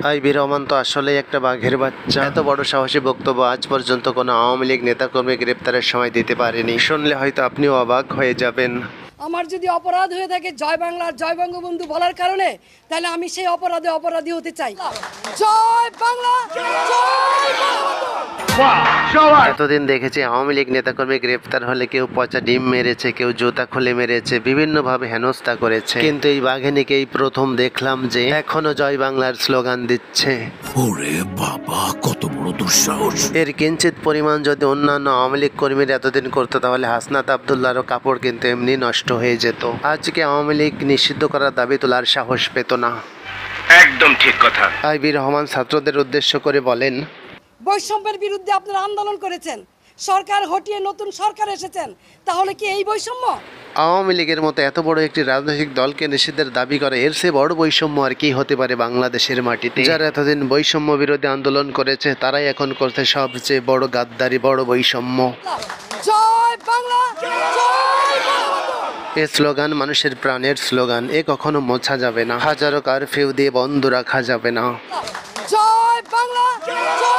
IB Rahman তো আসলেই একটা বাঘের বাচ্চা। এত বড় সাহসী বক্তব্য আজ পর্যন্ত কোনো আওয়ামী লীগ নেতাকর্মী গ্রেপ্তারের সময় দিতে পারেনি। শুনলে হয়তো আপনিও অবাক হয়ে যাবেন। আমার যদি অপরাধ হয়ে থাকে জয় বাংলার জয় বঙ্গবন্ধু বলার কারণে, তাহলে আমি সেই অপরাধে অপরাধী হতে চাই। জয় বাংলা, জয় বঙ্গবন্ধু। এতদিন দেখেছি আওয়ামী লীগ নেতাকর্মী গ্রেপ্তার হলে কেউ পচা ডিম মেরেছে, কেউ জুতা খুলে মেরেছে, বিভিন্নভাবে হেনস্থা করেছে। কিন্তু এই বাঘিনীকেই প্রথম দেখলাম যে এখনো জয় বাংলার স্লোগান দিচ্ছে। ওরে বাবা, কত বড় দুঃসাহস! এর কিঞ্চিত পরিমাণ যদি অন্যান্য আওয়ামী লীগ কর্মীরা এতদিন করতো, তাহলে হাসনাত আবদুল্লাহরও কাপড় কিন্তু এমনি নষ্ট হয়ে যেত। আজকে আওয়ামী লীগ নিষিদ্ধ করার দাবি তোলার সাহস পেত না। একদম ঠিক কথা। আইবি রহমান ছাত্রদের উদ্দেশ্য করে বলেন, বৈষম্যের বিরুদ্ধে আপনারা আন্দোলন করেছেন, সরকার হটিয়ে নতুন সরকার এসেছেন, তাহলে কি এই বৈষম্য? আওয়ামী লীগের মতো এত বড় একটি রাজনৈতিক দলকে নিষিদ্ধের দাবি করে এর চেয়ে বড় বৈষম্য আর কি হতে পারে বাংলাদেশের মাটিতে? যারা এতদিন বৈষম্য বিরোধী আন্দোলন করেছে তারাই এখন করছে সবচেয়ে বড় গাদ্দারি, বড় বৈষম্য। জয় বাংলা, জয় বঙ্গবন্ধু। এ স্লোগান মানুষের প্রাণের স্লোগান, এ কখনো মোছা যাবে না। হাজারো কারফিউ দিয়ে বন্ধ রাখা যাবে না। জয় বাংলা, জয়